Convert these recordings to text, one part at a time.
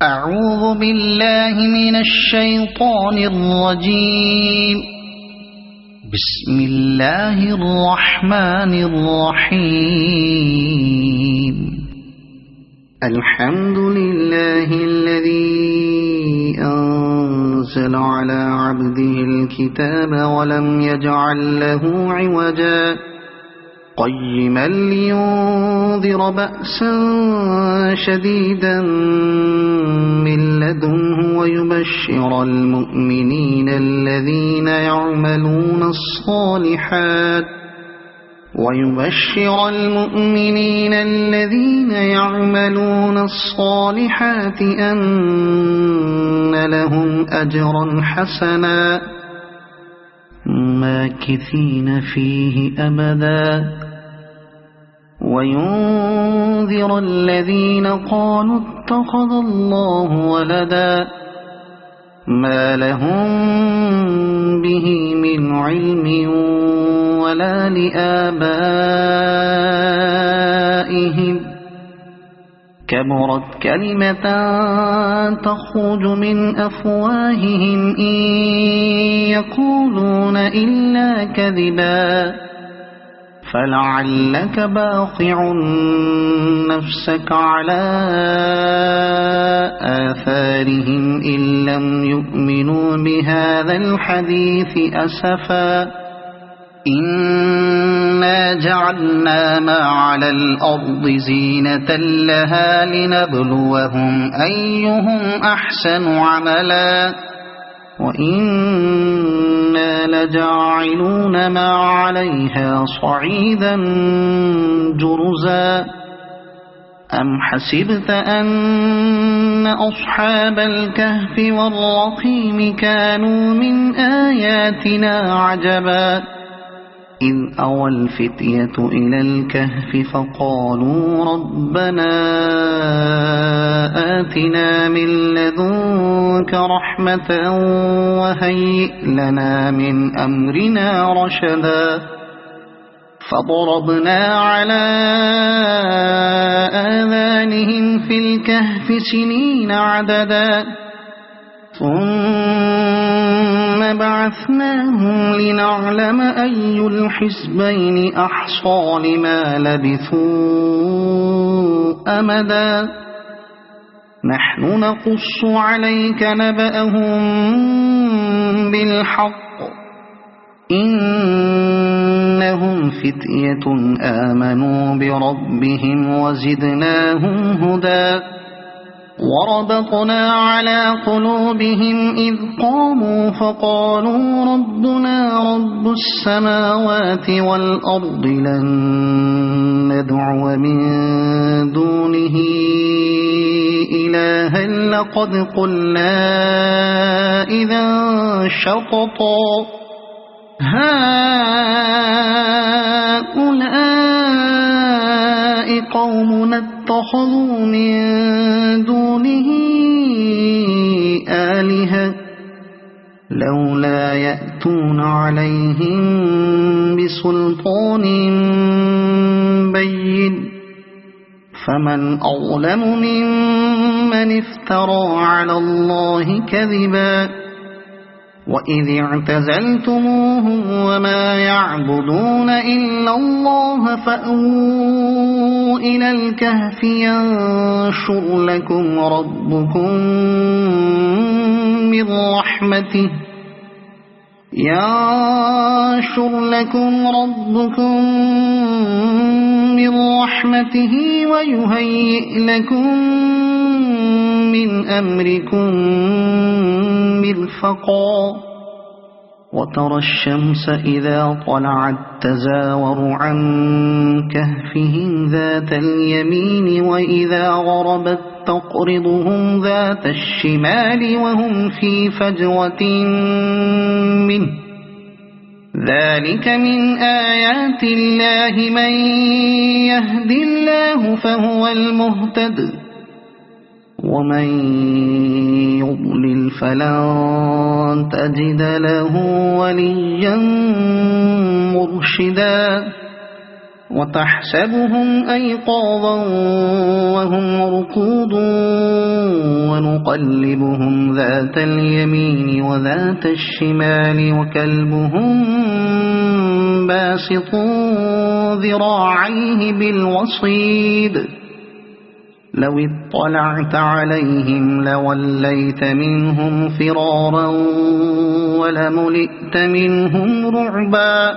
أعوذ بالله من الشيطان الرجيم. بسم الله الرحمن الرحيم. الحمد لله الذي أنزل على عبده الكتاب ولم يجعل له عوجا قيما لينذر بأسا شديدا من لدنه ويبشر المؤمنين الذين يعملون الصالحات أن لهم أجرا حسنا ماكثين فيه أبدا وينذر الذين قالوا اتخذ الله ولدا ما لهم به من علم ولا لآبائهم كبرت كلمة تخرج من أفواههم إن يقولون إلا كذبا فلعلك باخع نفسك على آثارهم إن لم يؤمنوا بهذا الحديث أسفا إنا جعلنا ما على الأرض زينة لها لنبلوهم أيهم أحسن عملا وإنا لجاعلون ما عليها صعيدا جرزا أم حسبت أن أصحاب الكهف والرقيم كانوا من آياتنا عجبا إذ أوى الفتية إلى الكهف فقالوا ربنا آتنا من لدنك رحمة وهيئ لنا من أمرنا رشدا فضربنا على آذانهم في الكهف سنين عددا ثم بعثناهم لنعلم أي الحزبين أحصى لما لبثوا أمدا نحن نقص عليك نبأهم بالحق إنهم فتية آمنوا بربهم وزدناهم هدى وربطنا على قلوبهم إذ قاموا فقالوا ربنا رب السماوات والأرض لن ندعو من دونه إلها لقد قلنا إذا شططا هؤلاء قومنا اتخذوا من دونه آلهة لولا يأتون عليهم بسلطان بين فمن أظلم ممن افترى على الله كذبا وإذ اعتزلتموهم وما يعبدون إلا الله فأووا إلى الكهف ينشر لكم ربكم من رحمته ويهيئ لكم من أمركم مرفقا وترى الشمس إذا طلعت تزاور عن كهفهم ذات اليمين وإذا غربت تقرضهم ذات الشمال وهم في فجوة منه ذلك من آيات الله من يهد الله فهو المهتد ومن يضلل فلن تجد له وليا مرشدا وتحسبهم أيقاظا وهم رقود ونقلبهم ذات اليمين وذات الشمال وكلبهم باسط ذراعيه بالوصيد لو اطلعت عليهم لوليت منهم فرارا ولملئت منهم رعبا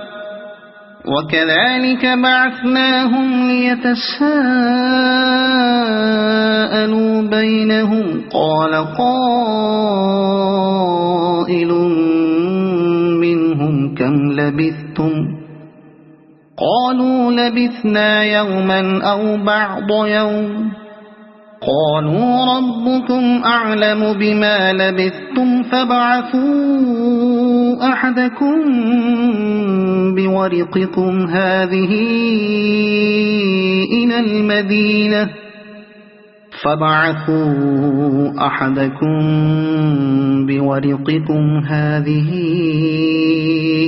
وكذلك بعثناهم ليتساءلوا بينهم قال قائل منهم كم لبثتم قالوا لبثنا يوما أو بعض يوم قالوا ربكم أعلم بما لبثتم فابعثوا أحدكم بورقكم هذه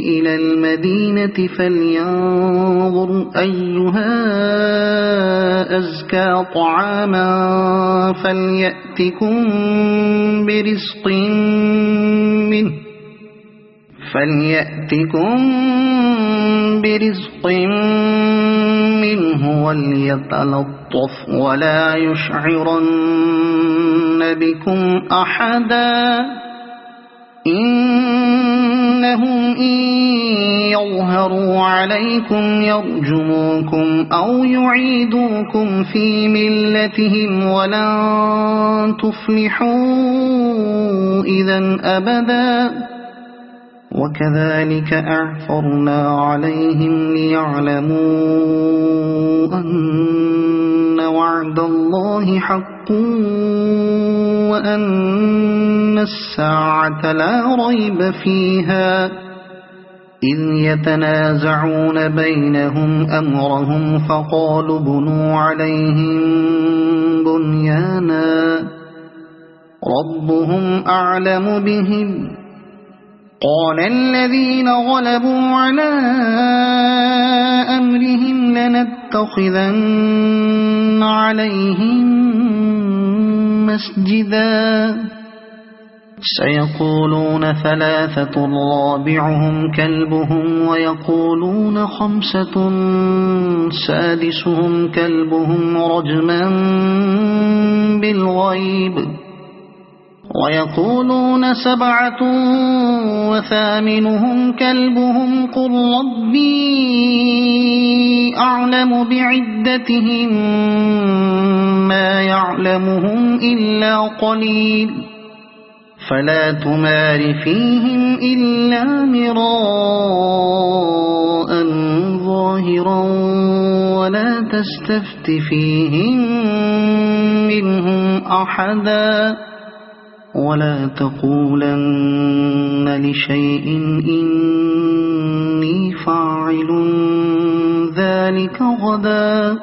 إلى المدينة فلينظر أيها أزكى طعاما فليأتكم برزق منه وليتلطف ولا يشعرن بكم أحدا إنهم إن يظهروا عليكم يرجموكم أو يعيدوكم في ملتهم ولن تفلحوا إذا أبدا وكذلك أعثرنا عليهم ليعلموا أن وعد الله حق وأن الساعة لا ريب فيها إذ يتنازعون بينهم أمرهم فقالوا بنوا عليهم بنيانا ربهم أعلم بهم قال الذين غلبوا على أمرهم لنتخذن عليهم مسجدا سيقولون ثلاثة رابعهم كلبهم ويقولون خمسة سادسهم كلبهم رجما بالغيب ويقولون سبعة وثامنهم كلبهم قل ربي أعلم بعدتهم ما يعلمهم إلا قليل فلا تمار فيهم إلا مراء ظاهرا ولا تستفت فيهم منهم أحدا ولا تقولن لشيء إني فاعل ذلك غدا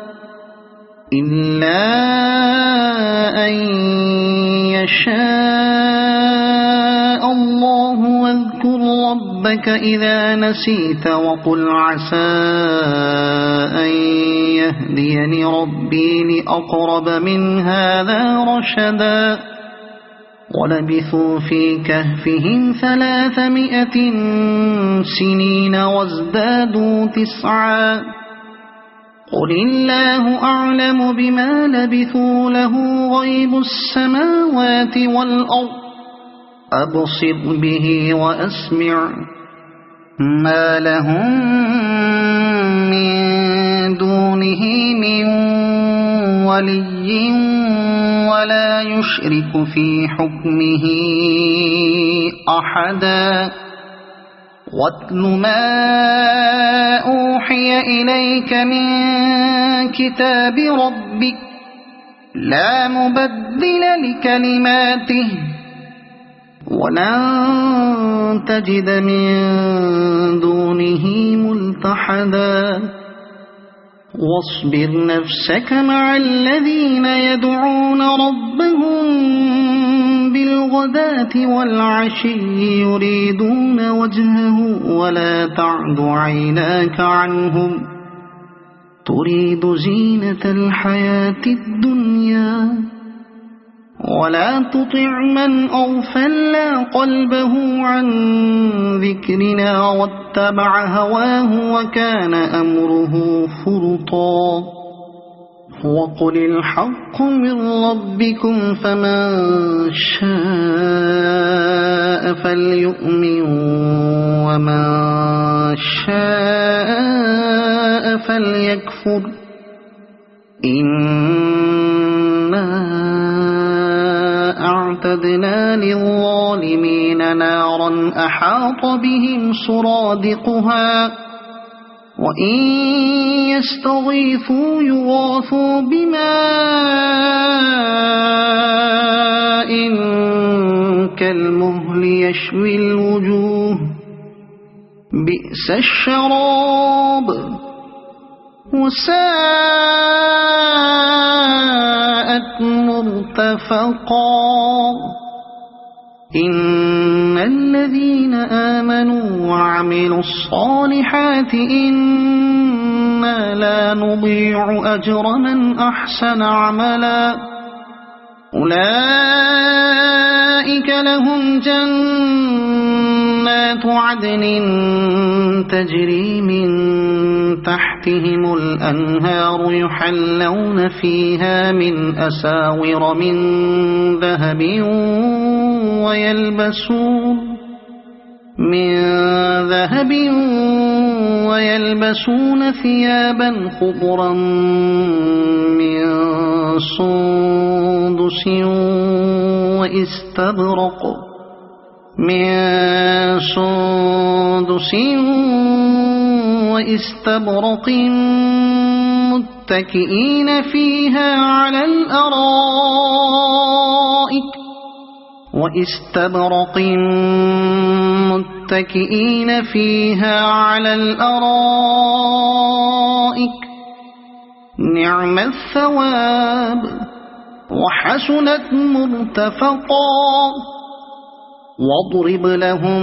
إلا أن يشاء الله واذكر ربك إذا نسيت وقل عسى أن يهديني ربي لأقرب من هذا رشدا ولبثوا في كهفهم 300 سنين وازدادوا 9 قل الله أعلم بما لبثوا له غيب السماوات والأرض أبصر به وأسمع ما لهم من دونه من ولي ولا يشرك في حكمه أحدا واتل ما أوحي إليك من كتاب ربك لا مبدل لكلماته ولن تجد من دونه ملتحدا واصبر نفسك مع الذين يدعون ربهم بالغداة والعشي يريدون وجهه ولا تعد عيناك عنهم تريد زينة الحياة الدنيا ولا تطع من أغفلنا قلبه عن ذكرنا واتبع هواه وكان أمره فرطا وقل الحق من ربكم فمن شاء فليؤمن ومن شاء فليكفر إنا أعتدنا للظالمين نارا أحاط بهم سرادقها وإن يستغيثوا يغاثوا بماء كالمهل يشوي الوجوه بئس الشراب وساءت مرتفقا إن الذين آمنوا وعملوا الصالحات إنا لا نضيع أجر من أحسن عملا أولئك لهم جنات عدن تجري من تحتهم الأنهار يحلون فيها من أساور من ذهب ويلبسون ثيابا خضرا من سندس واستبرق متكئين فيها على الأرائك نعم الثواب وحسنت مرتفقا واضرب لهم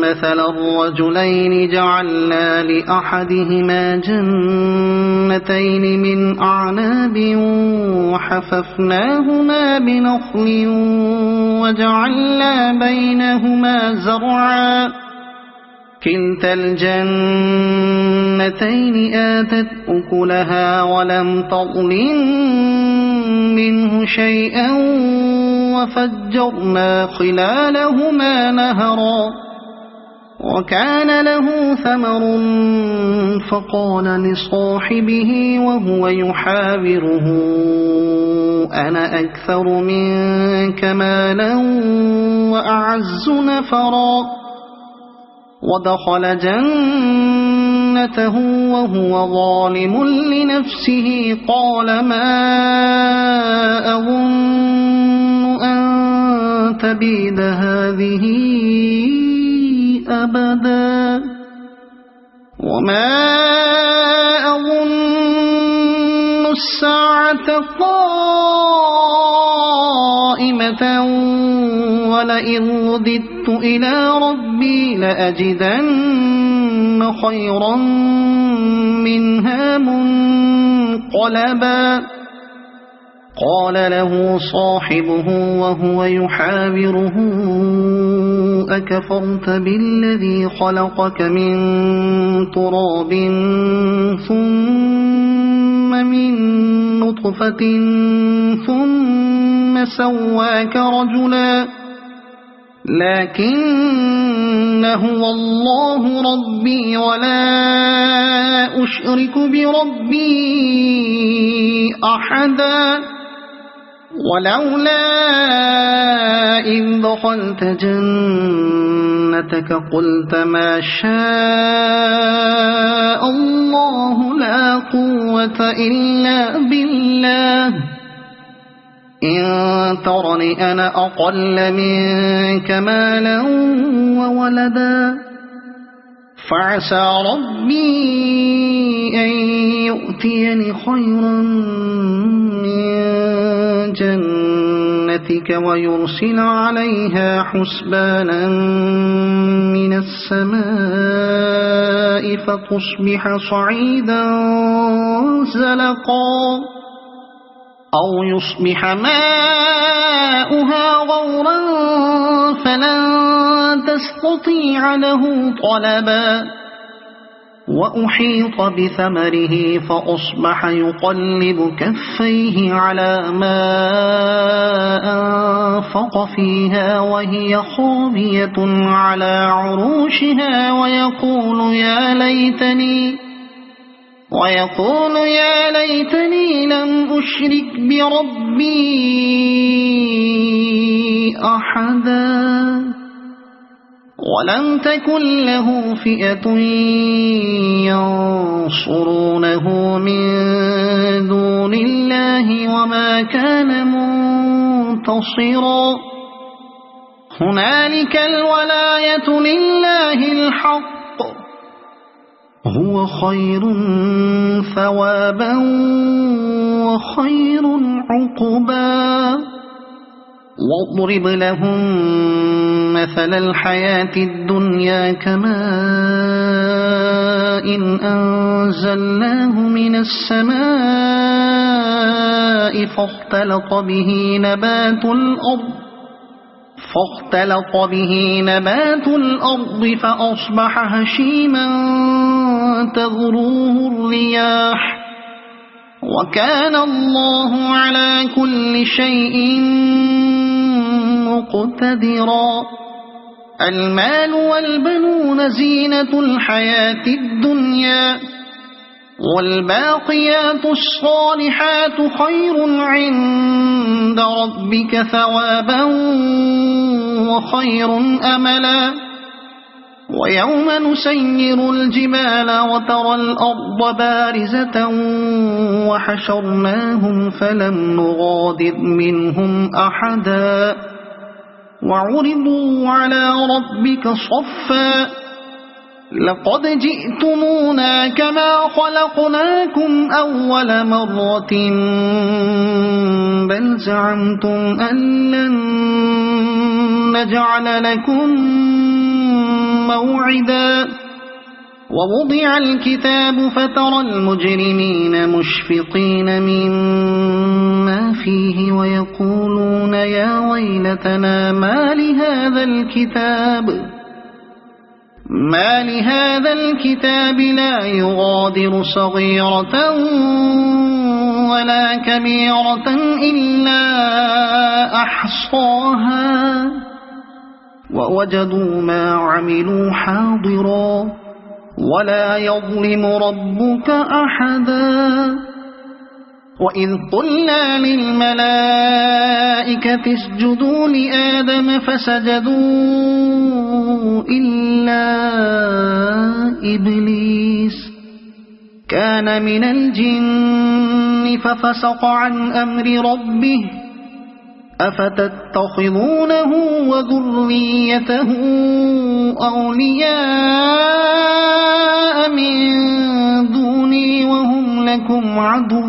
مثل الرجلين جعلنا لأحدهما جنتين من أعناب وحففناهما بنخل وجعلنا بينهما زرعا كلتا الجنتين آتت أكلها ولم تظلم منه شيئا وفجرنا خلالهما نهرا وكان له ثمر فقال لصاحبه وهو يحاوره أنا أكثر منك مالا وأعز نفرا ودخل جنته وهو ظالم لنفسه قال ما أظن أن تبيد هذه أبدا وما أظن الساعة قائمة ولئن رددت إلى ربي لأجدن خيرا منها منقلبا قال له صاحبه وهو يحاوره أكفرت بالذي خلقك من تراب ثم من نطفة ثم سواك رجلا لكن هو الله ربي ولا أشرك بربي أحدا ولولا إذ دخلت جنتك قلت ما شاء الله لا قوة إلا بالله إن ترني أنا أقل منك مالا وولدا فعسى ربي أن يؤتيني خيرا من جنتك برحمتك ويرسل عليها حسبانا من السماء فتصبح صعيدا زلقا أو يصبح ماؤها غورا فلن تستطيع له طلبا وأحيط بثمره فأصبح يقلب كفيه على ما أنفق فيها وهي خاوية على عروشها ويقول يا ليتني لم أشرك بربي أحدا ولم تكن له فئة ينصرونه من دون الله وما كان منتصرا هنالك الولاية لله الحق هو خير ثوابا وخير عقبا واضرب لهم مثل الحياة الدنيا كماء إن أنزلناه من السماء فاختلط به نبات الأرض فأصبح هشيما تذروه الرياح وكان الله على كل شيء مقتدرا المال والبنون زينة الحياة الدنيا والباقيات الصالحات خير عند ربك ثوابا وخير أملا ويوم نسير الجبال وترى الأرض بارزة وحشرناهم فلم نغادر منهم أحدا وعرضوا على ربك صفا لقد جئتمونا كما خلقناكم أول مرة بل زعمتم أن لن نجعل لكم موعدا ووضع الكتاب فترى المجرمين مشفقين مما فيه ويقولون يا ويلتنا ما لهذا الكتاب لا يغادر صغيرة ولا كبيرة إلا أحصاها ووجدوا ما عملوا حاضرا ولا يظلم ربك أحدا وإذ قلنا للملائكة اسجدوا لآدم فسجدوا إلا إبليس كان من الجن ففسق عن أمر ربه أفتتخذونه وذريته أولياء من دوني وهم لكم عدو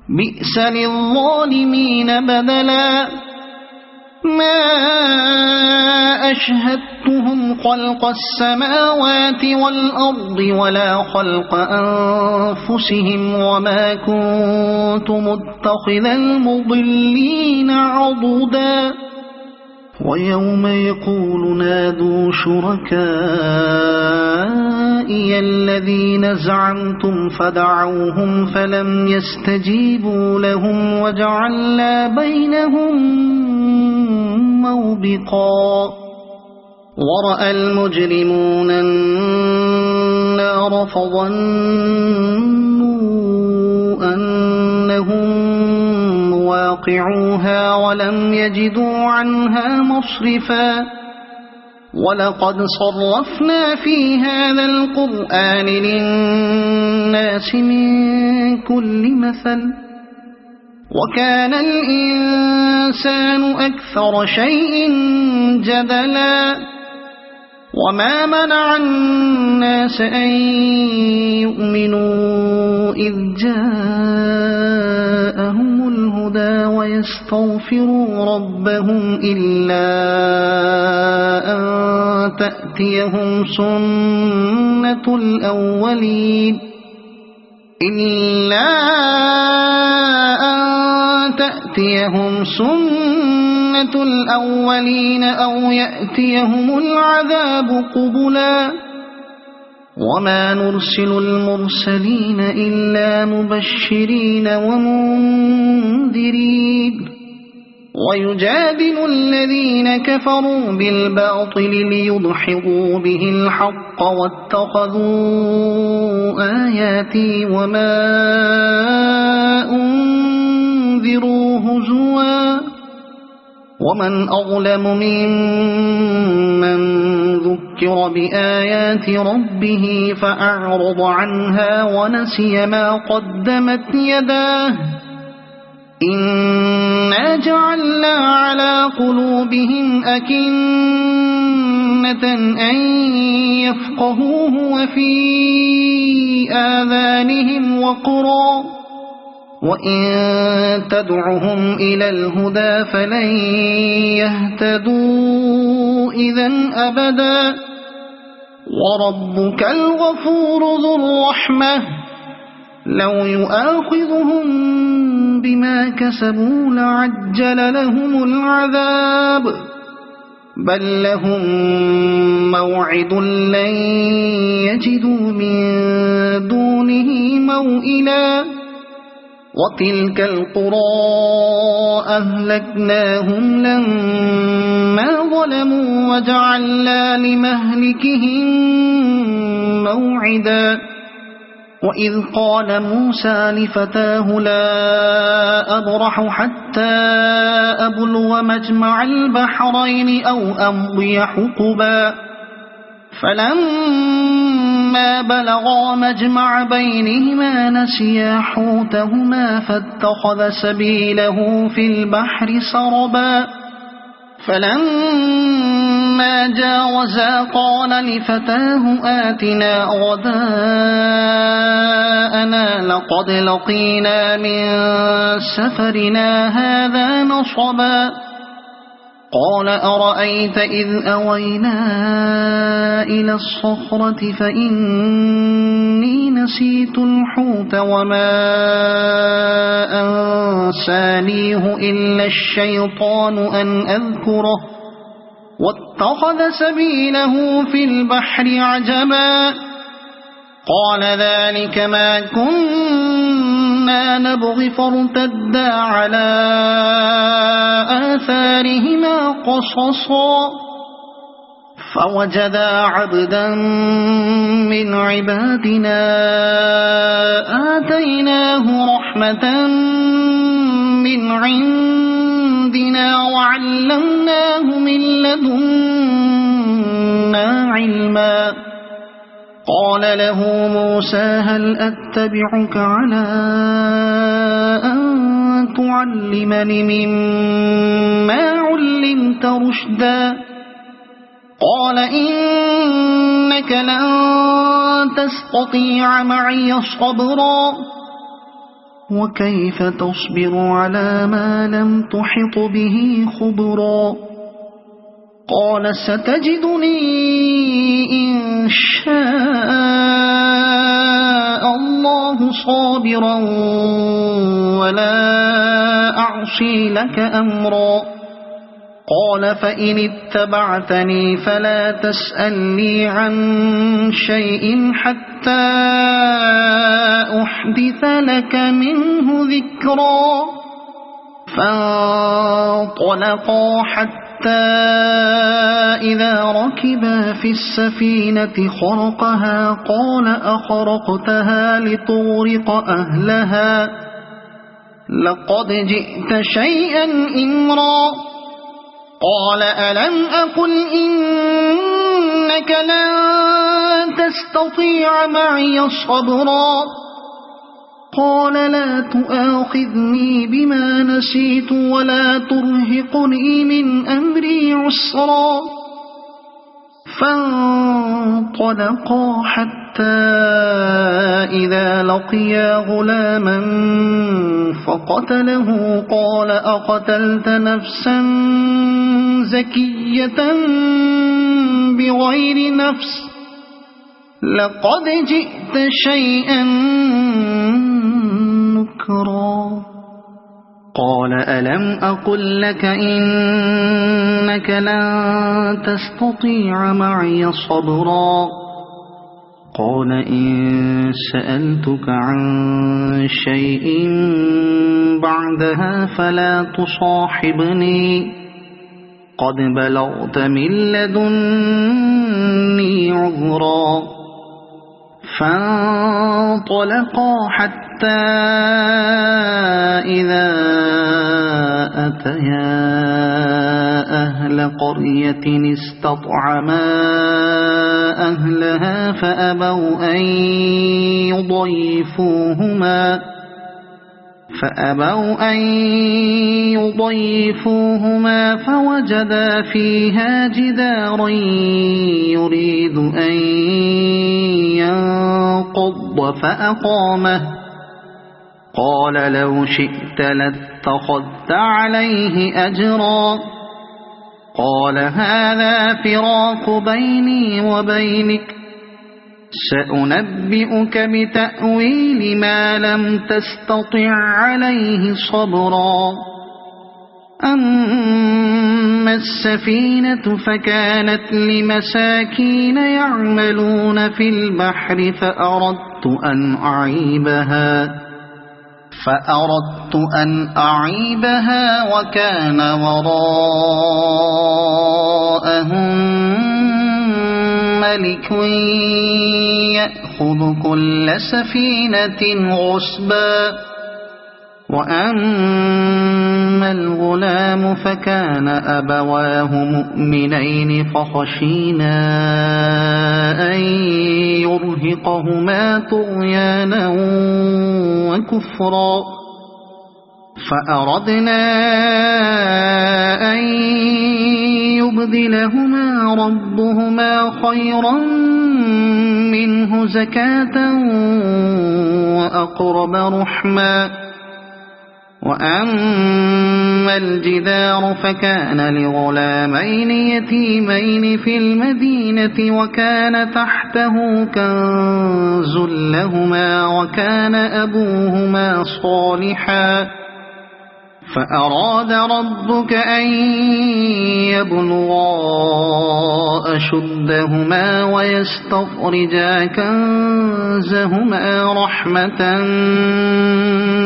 بئس للظالمين بدلا ما أشهدتهم خلق السماوات والأرض ولا خلق أنفسهم وما كنت متخذ المضلين عضدا ويوم يقول نادوا شركائي الذين زعمتم فدعوهم فلم يستجيبوا لهم وجعلنا بينهم موبقا ورأى المجرمون النار فظنوا أنهم واقعوها ولم يجدوا عنها مصرفا ولقد صرفنا في هذا القرآن للناس من كل مثل وكان الإنسان أكثر شيء جدلا وما منع الناس أن يؤمنوا إذ جاءهم الهدى الهدى ويستغفروا ربهم إلا أن تأتيهم سنة الأولين أو يأتيهم العذاب قبلا وما نرسل المرسلين إلا مبشرين ومنذرين ويجادل الذين كفروا بالباطل ليدحضوا به الحق واتخذوا آياتي وما أنذروا هزوا ومن أظلم ممن ذكر بآيات ربه فأعرض عنها ونسي ما قدمت يداه إنا جعلنا على قلوبهم أكنة أن يفقهوه وفي آذانهم وقرا وإن تدعهم إلى الهدى فلن يهتدوا إذن أبدا وربك الغفور ذو الرحمة لو يؤاخذهم بما كسبوا لعجل لهم العذاب بل لهم موعد لن يجدوا من دونه موئلا وتلك القرى أهلكناهم لما ظلموا وجعلنا لمهلكهم موعدا وإذ قال موسى لفتاه لا أبرح حتى أبلغ مجمع البحرين أو أمضي حقبا فلما بلغا مجمع بينهما نسيا حوتهما فاتخذ سبيله في البحر سربا فلما جاوزا قال لفتاه آتنا غداءنا لقد لقينا من سفرنا هذا نصبا قال أرأيت إذ أوينا إلى الصخرة فإني نسيت الحوت وما أنسانيه إلا الشيطان أن أذكره واتخذ سبيله في البحر عجبا قال ذلك ما كنا نبغي فارتدا على آثارهما قصصا فوجدا عبدا من عبادنا آتيناه رحمة من عندنا وعلمناه من لدنا علما قال له موسى هل أتبعك على أن تعلمني مما علمت رشدا قال إنك لن تستطيع معي صبرا وكيف تصبر على ما لم تحط به خبرا قال ستجدني إن شاء الله صابرا ولا أعصي لك أمرا قال فإن اتبعتني فلا تسألني عن شيء حتى أحدث لك منه ذكرا فانطلقا حتى إذا ركبا في السفينة خرقها قال أخرقتها لتغرق أهلها لقد جئت شيئا إمرا قال ألم أقل إنك لن تستطيع معي صبرا قال لا تؤاخذني بما نسيت ولا ترهقني من أمري عسرا فانطلقا حتى حتى إذا لقيا غلاما فقتله قال أقتلت نفسا زكية بغير نفس لقد جئت شيئا نكرا قال ألم أقل لك إنك لن تستطيع معي صبرا قال إن سألتك عن شيء بعدها فلا تصاحبني قد بلغت من لدني عذرا فانطلقا حتى إذا أتيا أهل قرية استطعما أهلها فأبوا أن يضيفوهما فوجدا فيها جدارا يريد أن ينقض فأقامه قال لو شئت لاتخذت عليه أجرا قال هذا فراق بيني وبينك سأنبئك بتأويل ما لم تستطع عليه صبرا أما السفينة فكانت لمساكين يعملون في البحر فأردت أن أعيبها وكان وراءهم ملك يأخذ كل سفينة غصبا وأما الغلام فكان أبواه مؤمنين فخشينا أن يرهقهما طغيانا وكفرا فأردنا أن يبدلهما ربهما خيرا منه زكاة وأقرب رحما وأما الجدار فكان لغلامين يتيمين في المدينة وكان تحته كنز لهما وكان أبوهما صالحا فأراد ربك أن يبلغا أشدهما ويستخرجا كنزهما رحمة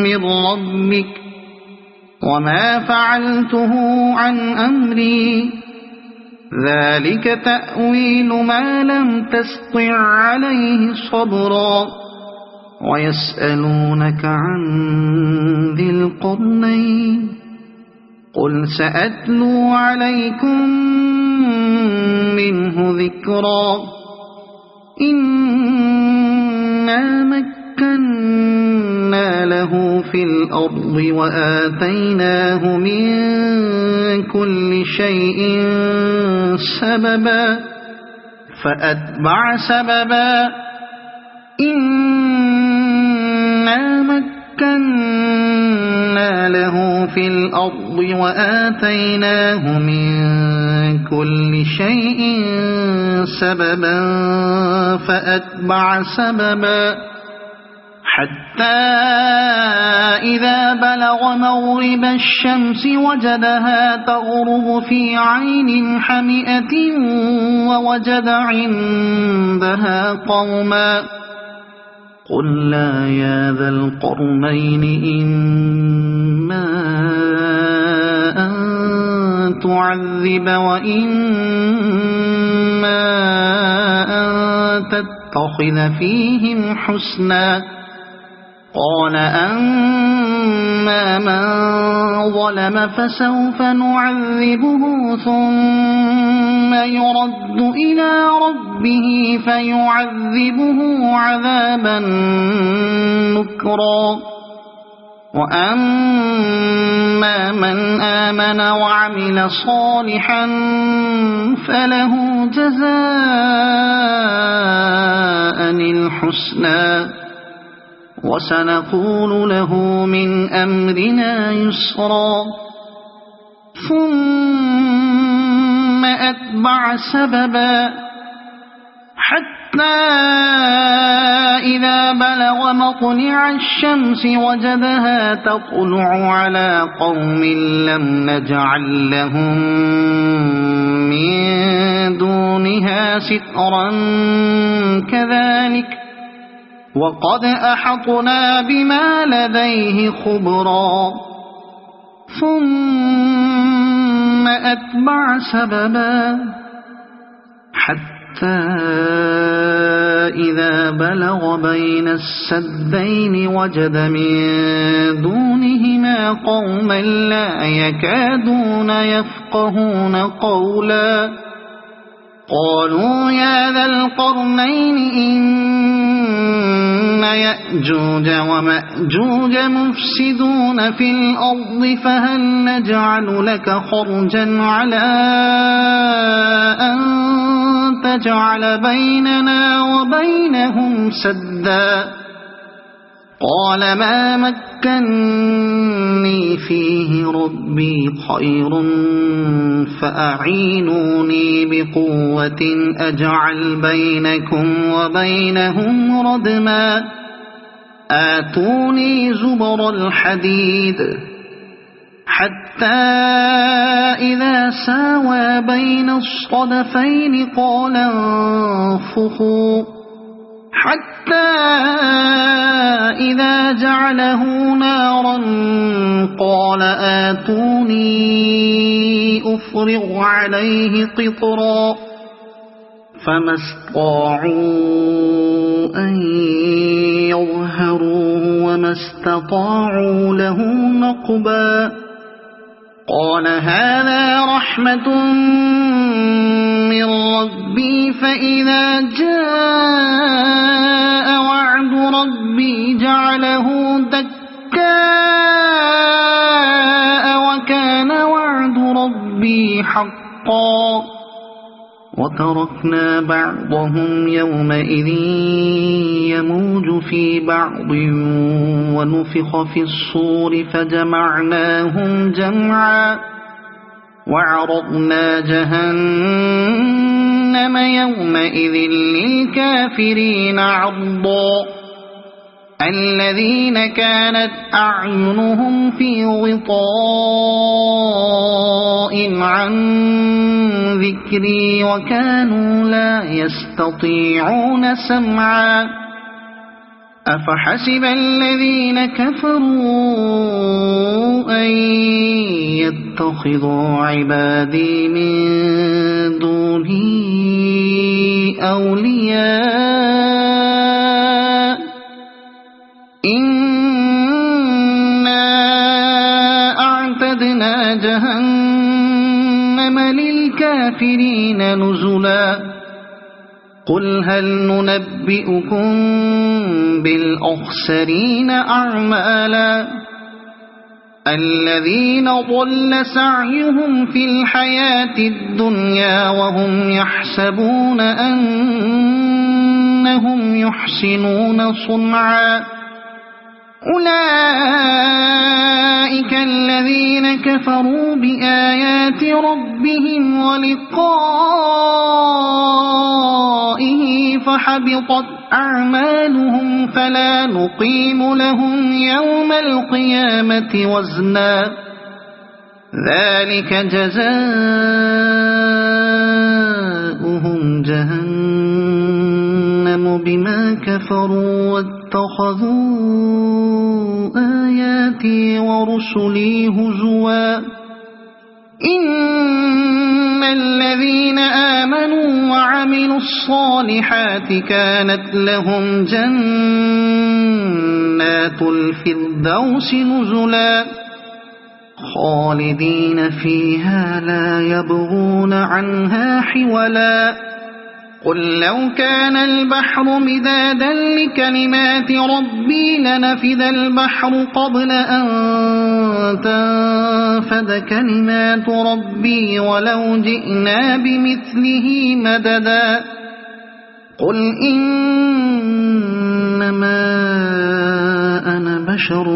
من ربك وما فعلته عن أمري ذلك تأويل ما لم تستطع عليه صبرا ويسألونك عن ذي القرنين قل سأتلو عليكم منه ذكرا إنا مكنا له في الأرض وآتيناه من كل شيء سببا فأتبع سببا إنا مكنا له في الأرض وآتيناه من كل شيء سببا فأتبع سببا حتى إذا بلغ مغرب الشمس وجدها تغرب في عين حمئة ووجد عندها قوما قلنا يا ذا القرنين إما أن تعذب وإما أن تتخذ فيهم حسنا قال أما من ظلم فسوف نعذبه ثم يرد إلى ربه فيعذبه عذابا نكرا وأما من آمن وعمل صالحا فله جزاء الحسنى وسنقول له من أمرنا يسرا ثم أتبع سببا حتى إذا بلغ مطلع الشمس وجدها تطلع على قوم لم نجعل لهم من دونها سترا كذلك وقد أحطنا بما لديه خبرا ثم أتبع سببا حتى إذا بلغ بين السدين وجد من دونهما قوما لا يكادون يفقهون قولا قالوا يا ذا القرنين إن يأجوج ومأجوج مفسدون في الأرض فهل نجعل لك خرجا على أن تجعل بيننا وبينهم سدا قال ما مكني فيه ربي خير فأعينوني بقوة أجعل بينكم وبينهم ردما آتوني زبر الحديد حتى إذا ساوى بين الصدفين قال انفخوا حتى إذا جعله نارا قال آتوني أفرغ عليه قطرا فما استطاعوا أن يظهروه وما استطاعوا له نقبا قال هذا رحمة من ربي فإذا جاء وعد ربي جعله دكاء وكان وعد ربي حقا وتركنا بعضهم يومئذ يموج في بعض ونفخ في الصور فجمعناهم جمعا وعرضنا جهنم يومئذ للكافرين عرضا الذين كانت أعينهم في غطاء عن ذكري وكانوا لا يستطيعون سمعا أفحسب الذين كفروا أن يتخذوا عبادي من دوني أولياء إنا أعتدنا جهنم للكافرين نزلا قل هل ننبئكم بالأخسرين أعمالا الذين ضل سعيهم في الحياة الدنيا وهم يحسبون أنهم يحسنون صنعا أولئك الذين كفروا بآيات ربهم ولقائه فحبطت أعمالهم فلا نقيم لهم يوم القيامة وزنا ذلك جزاؤهم جهنم بما كفروا واتخذوا آياتي ورسلي هزوا إن الذين آمنوا وعملوا الصالحات كانت لهم جنات الفردوس نزلا خالدين فيها لا يبغون عنها حولا قل لو كان البحر مدادا لكلمات ربي لنفذ البحر قبل أن تنفد كلمات ربي ولو جئنا بمثله مددا قل إنما أنا بشر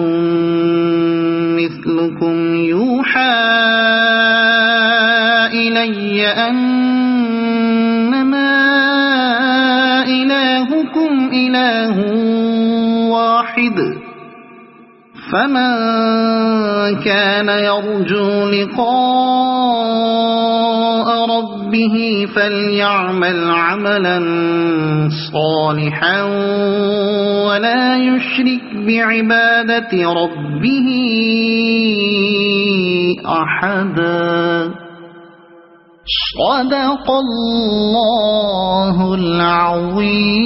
مثلكم يوحى إلي أنما إلهكم إله واحد فمن كان يرجو لقاء ربه فليعمل عملا صالحا ولا يشرك بعبادة ربه أحدا. صدق الله العظيم.